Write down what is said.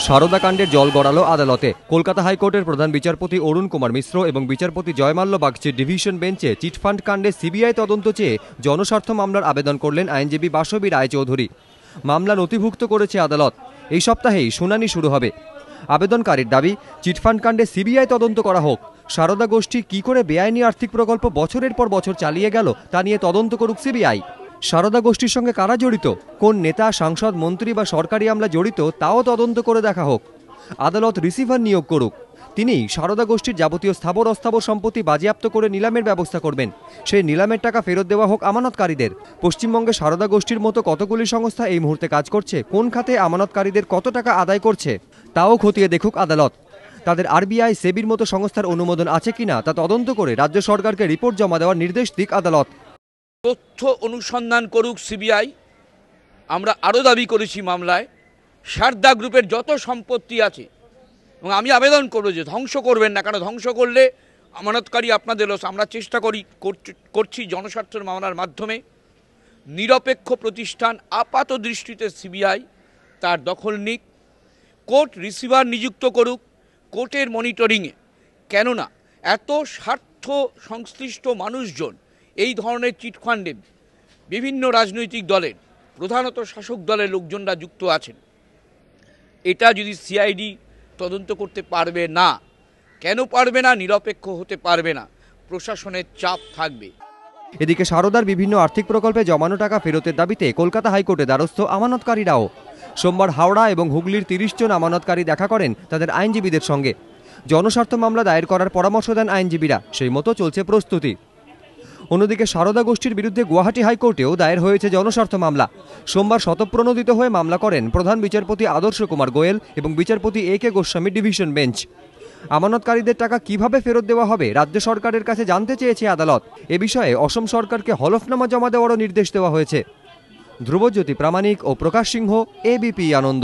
সারদা কাণ্ডের জল গড়ালো আদালতে। কলকাতা হাইকোর্টের প্রধান বিচারপতি অরুণ কুমার মিশ্র এবং বিচারপতি জয়মাল্য বাগচির ডিভিশন বেঞ্চে চিটফান্ড কাণ্ডে সিবিআই তদন্ত চেয়ে জনস্বার্থ মামলার আবেদন করলেন আইনজীবী বাসবী রায়চৌধুরী। মামলা নথিভুক্ত করেছে আদালত। এই সপ্তাহেই শুনানি শুরু হবে। আবেদনকারীর দাবি, চিটফান্ড কাণ্ডে সিবিআই তদন্ত করা হোক। সারদা গোষ্ঠী কি করে বেআইনি আর্থিক প্রকল্প বছরের পর বছর চালিয়ে গেল তা নিয়ে তদন্ত করুক সিবিআই। সারদা গোষ্ঠীর সঙ্গে কারা জড়িত, কোন নেতা, সাংসদ, মন্ত্রী বা সরকারি আমলা জড়িত তাও তদন্ত করে দেখা হোক। আদালত রিসিভার নিয়োগ করুক। তিনি সারদা গোষ্ঠীর যাবতীয় স্থাবর অস্থাবর সম্পত্তি বাজেয়াপ্ত করে নিলামের ব্যবস্থা করবেন। সেই নিলামের টাকা ফেরত দেওয়া হোক আমানতকারীদের। পশ্চিমবঙ্গে সারদা গোষ্ঠীর মতো কতগুলি সংস্থা এই মুহূর্তে কাজ করছে, কোন খাতে আমানতকারীদের কত টাকা আদায় করছে তাও খতিয়ে দেখুক আদালত। তাদের আরবিআই, সেবির মতো সংস্থার অনুমোদন আছে কিনা তা তদন্ত করে রাজ্য সরকারকে রিপোর্ট জমা দেওয়ার নির্দেশ দিক আদালত। তথ্য অনুসন্ধান করুক সিবিআই। আমরা আরও দাবি করেছি মামলায় সারদা গ্রুপের যত সম্পত্তি আছে, এবং আমি আবেদন করব যে ধ্বংস করবেন না, কারণ ধ্বংস করলে আমানতকারী আপনাদের লস। আমরা চেষ্টা করছি জনস্বার্থের মামলার মাধ্যমে নিরপেক্ষ প্রতিষ্ঠান আপাত দৃষ্টিতে সিবিআই তার দখল নিক, কোর্ট রিসিভার নিযুক্ত করুক কোর্টের মনিটরিংয়ে। কেননা এত স্বার্থ সংশ্লিষ্ট মানুষজন এই ধরনের চিটফান্ডে বিভিন্ন রাজনৈতিক দলের, প্রধানত শাসক দলের লোকজনরা যুক্ত আছেন। এটা যদি সিআইডি তদন্ত করতে পারবে না, কেন পারবে না? নিরপেক্ষ হতে পারবে না, প্রশাসনের চাপ থাকবে। এদিকে সারদার বিভিন্ন আর্থিক প্রকল্পে জমানো টাকা ফেরতের দাবিতে কলকাতা হাইকোর্টে দ্বারস্থ আমানতকারীরাও। সোমবার হাওড়া এবং হুগলির 30 জন আমানতকারী দেখা করেন তাদের আইনজীবীদের সঙ্গে। জনস্বার্থ মামলা দায়ের করার পরামর্শ দেন আইনজীবীরা। সেই মতো চলছে প্রস্তুতি। অন্যদিকে সারদা গোষ্ঠীর বিরুদ্ধে গুয়াহাটি হাইকোর্টেও দায়ের হয়েছে জনস্বার্থ মামলা। সোমবার শতপ্রণোদিত হয়ে মামলা করেন প্রধান বিচারপতি আদর্শ কুমার গোয়েল এবং বিচারপতি AK গোস্বামী ডিভিশন বেঞ্চ। আমানতকারীদের টাকা কিভাবে ফেরত দেওয়া হবে রাজ্য সরকারের কাছে জানতে চেয়েছে আদালত। এ বিষয়ে অসম সরকারকে হলফনামা জমা দেওয়ারও নির্দেশ দেওয়া হয়েছে। ধ্রুবজ্যোতি প্রামাণিক ও প্রকাশ সিংহ, ABP আনন্দ।